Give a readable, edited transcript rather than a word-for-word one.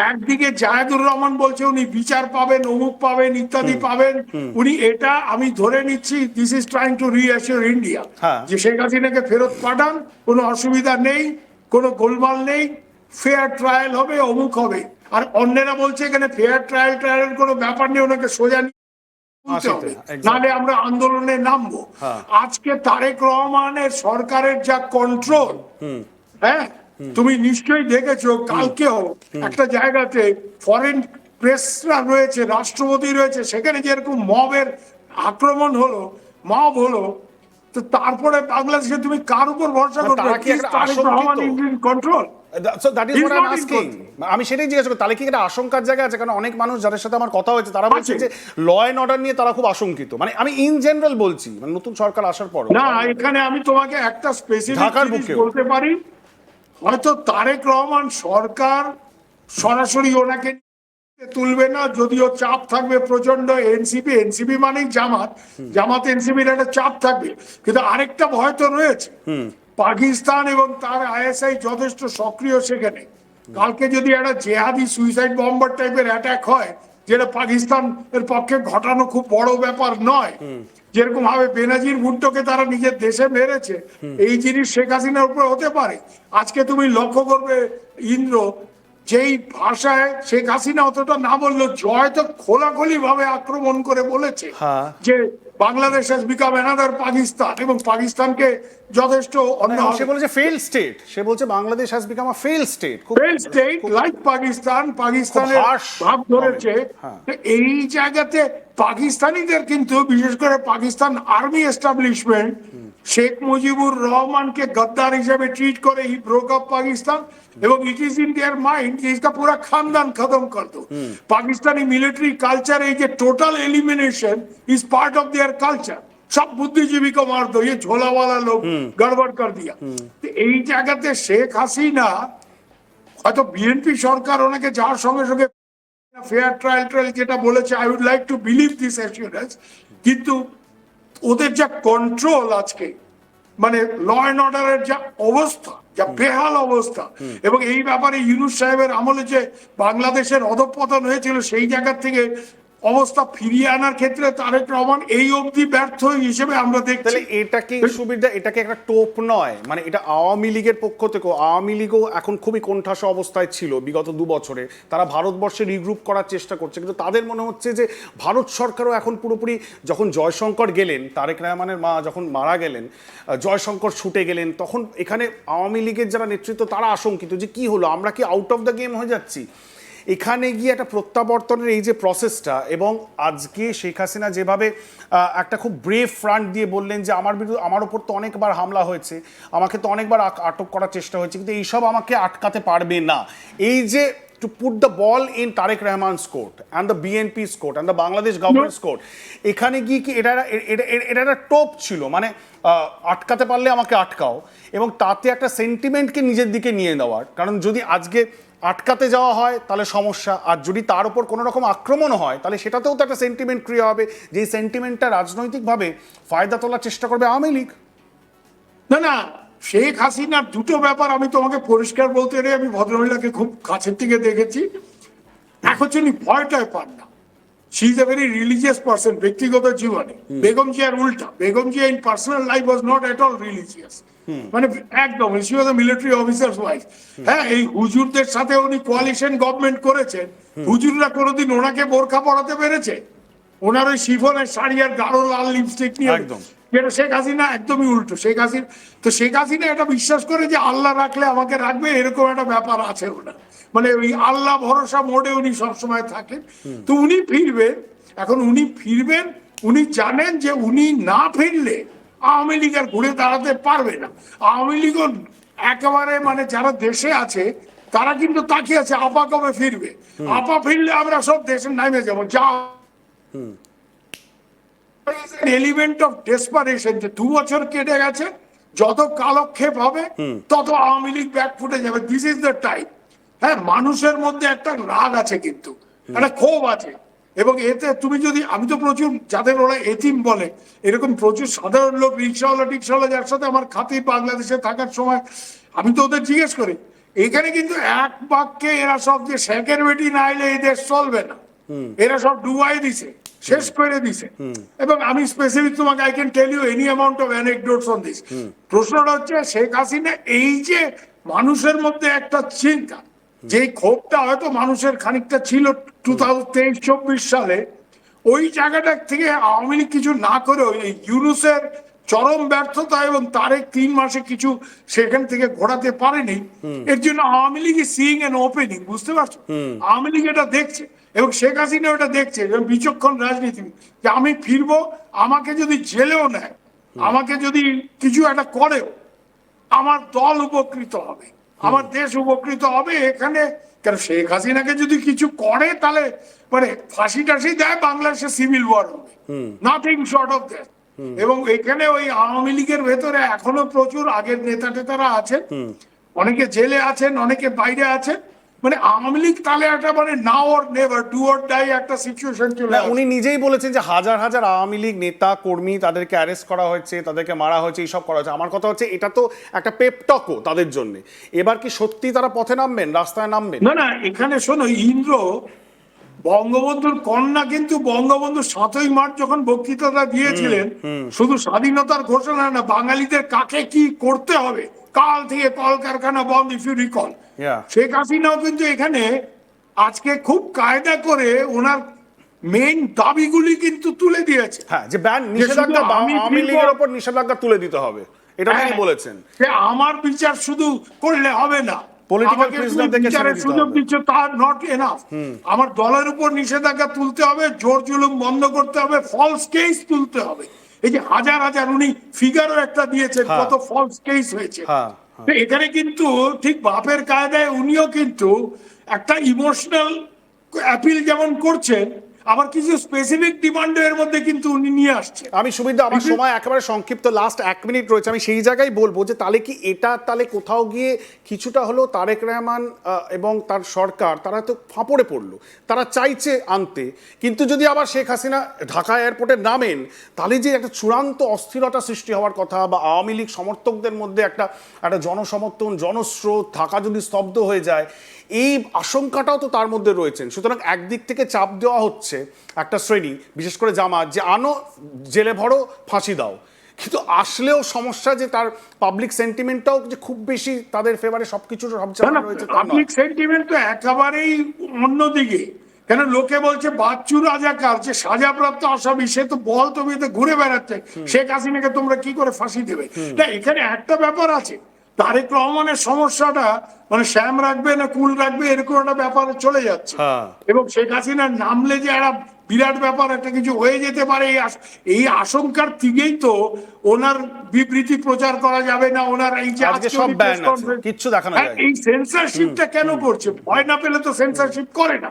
একদিকে জায়েদুর রহমান বলছে উনি বিচার পাবেন, অমুক পাবেন, ইত্যাদি পাবেন। উনি এটা আমি ধরে নিচ্ছি this is trying to reassure India যে শেখ হাসিনাকে ফেরত পাঠান, কোনো অসুবিধা নেই, কোনো গোলমাল নেই, ফেয়ার ট্রায়াল হবে, অমুক হবে। আর অন্যেরা বলছে এখানে ফেয়ার ট্রায়ালের কোনো ব্যাপার নেই, ওনাকে সোজা হবে, নাহলে আমরা আন্দোলনে নামবো। আজকে তারেক রহমানের সরকারের যা কন্ট্রোল, হ্যাঁ, তুমি নিশ্চয়ই দেখেছো কালকেও একটা জায়গাতে ফরেন প্রেসরা রয়েছে, রাষ্ট্রপতি রয়েছে, সেখানে যেরকম মবের আক্রমণ হলো, মব হলো, তো তারপরে বাংলাদেশে তুমি কার উপর ভরসা করবে? Tarique Rahman is in control. আমি সেটাই জিজ্ঞাসা করি, তাহলে কি একটা আশঙ্কার জায়গা আছে? কারণ অনেক মানুষ যাদের সাথে আমার কথা হয়েছে তারা বলছে যে ল অ্যান্ড অর্ডার নিয়ে তারা খুব আশঙ্কিত। মানে আমি ইন জেনারেল বলছি, মানে নতুন সরকার আসার পর না, এখানে আমি তোমাকে একটা স্পেসিফিক জিনিস বলতে পারি, হয়তো তারেক রহমান সরকার সরাসরি ওনাকে তুলবে না, যদিও চাপ থাকবে প্রচন্ড। এনসিপি মানেই জামাত এনসিপির একটা চাপ থাকবে। কিন্তু আরেকটা ভয় তো রয়েছে, পাকিস্তান এবং তার আইএসআই যথেষ্ট সক্রিয় সেখানে। কালকে যদি একটা জেহাদি সুইসাইড বম্বার টাইপের অ্যাটাক হয়, যেটা পাকিস্তান এর পক্ষে ঘটানো খুব বড় ব্যাপার নয়, যেরকম ভাবে বেনাজির ভুট্টোকে তারা নিজের দেশে মেরেছে, এই জিনিস শেখ হাসিনার উপর হতে পারে। আজকে তুমি লক্ষ্য করবে ইন্দ্র, যেই ভাষায় শেখ হাসিনা অতটা না বললেও জয় তো খোলাখুলি ভাবে আক্রমণ করে বলেছে যে Bangladesh has become another Pakistan, এবং পাকিস্তানকে যথেষ্ট অন্য, সে বলেছে ফেইল্ড স্টেট, সে বলছে Bangladesh has become a failed state, failed state like পাকিস্তানের ভাব ধরেছে। এই জায়গাতে পাকিস্তানিদের কিন্তু, বিশেষ করে পাকিস্তান আর্মি এস্টাবলিশমেন্ট শেখ মুজিবুর রহমানকে গদ্দার হিসেবে ট্রিট করে, হি ব্রোক আপ পাকিস্তান, এবং it is in their mind যে इसका पूरा खानदान खत्म कर दो। पाकिस्तानी मिलिट्री कल्चर এই যে total elimination is part of there culture. সব বুদ্ধিজীবী को मार दो, ये झोला वाला लोग गड़बड़ कर दिया। এই জায়গাতে শেখ হাসিনা হয়তো বিএনপি সরকার ওনাকে যাওয়ার সঙ্গে সঙ্গে ফেয়ার ট্রায়াল যেটা বলেছে, I would like to believe this assurance, কিন্তু ওদের যা কন্ট্রোল আজকে, মানে ল অ্যান্ড অর্ডারের যা অবস্থা, যা বেহাল অবস্থা, এবং এই ব্যাপারে ইউনূস সাহেবের আমলে যে বাংলাদেশের অধঃপতন হয়েছিল, সেই জায়গা থেকে অবস্থা ফিরিয়ে আনার ক্ষেত্রে তারেক রহমান এই অবধি ব্যর্থ হিসেবে আমরা দেখছি। এটা কি সুবিধা, এটা কি একটা টোপ নয়? মানে এটা আওয়ামী লীগের পক্ষ থেকে, আওয়ামী লীগও এখন খুবই কোণঠাসা অবস্থায় ছিল বিগত 2 বছরে, তারা ভারতবর্ষে রিগ্রুপ করার চেষ্টা করছে, কিন্তু তাদের মনে হচ্ছে যে ভারত সরকারও এখন পুরোপুরি, যখন জয়শঙ্কর গেলেন, তারেক রহমানের মা যখন মারা গেলেন, জয়শঙ্কর ছুটে গেলেন, তখন এখানে আওয়ামী লীগের যারা নেতৃত্ব তারা আশঙ্কিত যে কি হলো, আমরা কি আউট অফ দ্য গেম হয়ে যাচ্ছি? এখানে গিয়ে একটা প্রত্যাবর্তনের এই যে প্রসেসটা, এবং আজকে শেখ হাসিনা যেভাবে একটা খুব ব্রেভ ফ্রন্ট দিয়ে বললেন যে আমার ওপর তো অনেকবার হামলা হয়েছে, আমাকে তো অনেকবার আটক করার চেষ্টা হয়েছে, কিন্তু এইসব আমাকে আটকাতে পারবে না। এই যে to put the ball in Tariq Rahman's court and the BNP's court and the Bangladesh government's court, এখানে গিয়ে কি এটা একটা টোপ ছিল, মানে আটকাতে পারলে আমাকে আটকাও, এবং তাতে একটা সেন্টিমেন্টকে নিজের দিকে নিয়ে নেওয়ার। কারণ যদি আজকে আটকাতে যাওয়া হয় তাহলে সমস্যা, আর যদি তার উপর কোনো রকম আক্রমণ হয় তাহলে সেটাতেও তো একটা সেন্টিমেন্ট ক্রিয়া হবে, যে সেন্টিমেন্টটা রাজনৈতিকভাবে ফায়দা তোলার চেষ্টা করবে আওয়ামী লীগ। না, শেখ হাসিনার দুটো ব্যাপার আমি তোমাকে পরিষ্কার বলতে রে, আমি ভদ্রমহিলাকে খুব কাছের থেকে দেখেছি। এক হচ্ছে উনি ভয়টায় পান না, she is a very religious person ব্যক্তিগত জীবনে। বেগম জিয়ার উল্টা, Begum Zia in personal life was not at all religious, মানে একদম, she was a military officers wife. হ্যাঁ, এই হুজুরদের সাথে উনি কোয়ালিশন গভর্নমেন্ট করেছেন, হুজুররা কোনোদিন ওনাকে বোরখা পরাতে পেরেছে? ওনার ওই শিফনের শাড়ি আর গাঢ় লাল লিপস্টিক নিয়ে, যেটা শেখ হাসিনা একদমই উল্টো। শেখ হাসিনা এটা বিশ্বাস করে যে আল্লাহ রাখলে আমাকে রাখবে, এরকম একটা ব্যাপার আছে ওনার, মানে ওই আল্লাহ ভরসা মোডে উনি সবসময় থাকেন। তো উনি ফিরবেন, এখন উনি ফিরবেন, উনি জানেন যে উনি না ফিরলে আওয়ামী লীগ আর ঘুরে দাঁড়াতে পারবে না। আওয়ামী লীগও একেবারে, মানে যারা দেশে আছে তারা কিন্তু তাকিয়ে আছে আপা কবে ফিরবে, আপা ফিরলে আমরা সব দেশে নামে যাবো। যা এলিমেন্ট অফ ডেসপারেশন, যে 2 বছর কেটে গেছে, যত কালক্ষেপ হবে তত আওয়ামী লীগ ব্যাক ফুটে যাবে। This is the time. হ্যাঁ, মানুষের মধ্যে একটা রাগ আছে, কিন্তু একটা ক্ষোভ আছে, এবং এতে তুমি যদি, আমি তো প্রচুর, যাদের ওরা এতিম বলে, এরকম প্রচুর সাধারণ লোক, রিক্সাওয়ালা টিক্সাওয়ালা, যার সাথে আমার খাতির বাংলাদেশে থাকার সময়, আমি তো ওদের জিজ্ঞেস করি এখানে কিন্তু এক বাক্যে এরা সব যে শেখের বেটি না এলে এই দেশ চলবে না, এরা সব ডুবাই দিছে, শেষ করে দিছে। এবং আমি স্পেসিফিক তোমাকে I can tell you any amount of anecdotes on this. প্রশ্নটা হচ্ছে শেখ হাসিনা এই যে মানুষের মধ্যে একটা চিন্তা, যেই ক্ষোভটা হয়তো মানুষের খানিকটা ছিল 2023-24 সালে, ওই জায়গাটা থেকে আওয়ামী লীগ কিছু না করে ওই ইউনূসের চরম ব্যর্থতা এবং তারেক 3 মাসে কিছু সেখান থেকে ঘোরাতে পারেনি, এর জন্য Awami League seeing N opening, বুঝতে পারছো? আওয়ামী লীগ এটা দেখছে এবং শেখ হাসিনা ওটা দেখছে এবং বিচক্ষণ রাজনীতি, যে আমি ফিরবো, আমাকে যদি জেলেও নেয়, আমাকে যদি কিছু একটা করেও, আমার দল উপকৃত হবে, আমার দেশ উপকৃত হবে। এখানে কেন শেখ হাসিনাকে যদি কিছু করে তাহলে মানে ফাঁসি টাসি দেয়, বাংলাদেশে সিভিল ওয়ার হবে, নাথিং শর্ট অফ দ্যাট। এবং এখানে ওই আওয়ামী লীগের ভেতরে এখনো প্রচুর আগের নেতা টেতারা আছেন, অনেকে জেলে আছেন, অনেকে বাইরে আছেন। মানে আওয়ামী লীগ তাহলে একটা মানে now or never, do or die একটা সিচুয়েশন চলে না, আসে। উনি নিজেই বলেছেন যে হাজার হাজার আওয়ামী লীগ নেতা কর্মী তাদেরকে অ্যারেস্ট করা হয়েছে, তাদেরকে মারা হয়েছে, এইসব করা হয়েছে। আমার কথা হচ্ছে এটা তো একটা পেপটকও তাদের জন্য। এবার কি সত্যি তারা পথে নামবেন, রাস্তায় নামবেন? না না, এখানে শোনো, ইন্দ্র বঙ্গবন্ধুর কন্যা কিন্তু বঙ্গবন্ধু 7ই মার্চ যখন বক্তৃতাটা দিয়েছিলেন, শুধু স্বাধীনতার ঘোষণা না, বাঙালিদের কাকে কি করতে হবে, কাল থেকে কলকারখানা বন্ধ, if you recall. Yeah. Sheikh হাসিনাও কিন্তু এখানে আজকে খুব কায়দা করে ওনার মেইন দাবিগুলি কিন্তু তুলে দিয়েছে। হ্যাঁ, যে ব্যান নিষেধাজ্ঞা, শুধু আমি আওয়ামী ফিরবো- লীগের ওপর নিষেধাজ্ঞা তুলে দিতে হবে, এটা তিনি হ্যাঁ, বলেছেন। যে আমার বিচার শুধু করলে হবে না, Political আমাকে তুমি prisoner দেখে বিচারের ছেড়ে দিতে সুযোগ হবে। দিচ্ছ, তা নট এনাফ। আমার দলের উপর নিষেধাজ্ঞা তুলতে হবে, জোর জুলুম বন্ধ করতে হবে, ফলস কেস তুলতে হবে। এই যে হাজার হাজার, উনি ফিগারও একটা দিয়েছেন হ্যাঁ। কত ফলস কেস হয়েছে। হ্যাঁ, তো এখানে কিন্তু ঠিক বাপের কায়দায় উনিও কিন্তু একটা ইমোশনাল অ্যাপিল যেমন করছেন, আবার কিছু স্পেসিফিক ডিমান্ডের মধ্যে কিন্তু উনি নিয়ে আসছেন। আমি সুবিধা, আমার সময় একেবারে সংক্ষিপ্ত, লাস্ট 1 মিনিট রয়েছে, আমি সেই জায়গায় বলবো যে তাহলে কি এটা তাহলে কোথাও গিয়ে কিছুটা হলো তারেক রহমান এবং তার সরকার তারা তো ফাঁপড়ে পড়লো, তারা চাইছে আনতে, কিন্তু যদি আবার শেখ হাসিনা ঢাকা এয়ারপোর্টে নামেন, তাহলে যে একটা চূড়ান্ত অস্থিরতা সৃষ্টি হওয়ার কথা, বা আওয়ামী লীগ সমর্থকদের মধ্যে একটা একটা জনসমর্থন, জনস্রোত, ঢাকা যদি স্তব্ধ হয়ে যায়, এই আশঙ্কাটাও তো তার মধ্যে রয়েছেন। সুতরাং একদিক থেকে চাপ দেওয়া হচ্ছে একটা শ্রেণী, বিশেষ করে জামাত, যে আনো, জেলে ভরো, ফাঁসি দাও, কিন্তু আসলেও সমস্যা যে তার পাবলিক সেন্টিমেন্টটাও যে খুব বেশি তাদের ফেভারে সবকিছু সব জায়গায় রয়েছে তা নয়। পাবলিক সেন্টিমেন্ট তো একেবারেই অন্যদিকে। কেন লোকে বলছে বাচ্চু রাজাকার, যে সাজাপ্রাপ্ত আসামি, সে তো বল তুমি তো ঘুরে বেড়াচ্ছে, শেখ হাসিনাকে তোমরা কি করে ফাঁসি দেবে? না, এখানে একটা ব্যাপার আছে, তারেক রহমানের সমস্যাটা মানে শ্যাম রাখবে না কুল রাখবে, এরকম একটা ব্যাপারে চলে যাচ্ছে। হ্যাঁ। এবং শেখ হাসিনার নামলে যে একটা বিরাট ব্যাপার একটা কিছু হয়ে যেতে পারে, এই আশঙ্কার দিকেই তো ওনার বিবৃতি প্রচার করা যাবে না, ওনার এই যে আজকে সব ব্যান আছে, কিচ্ছু দেখানো যায় না। এই সেন্সরশিপটা কেন করছে? ভয় না পেলে তো সেন্সরশিপ করে না।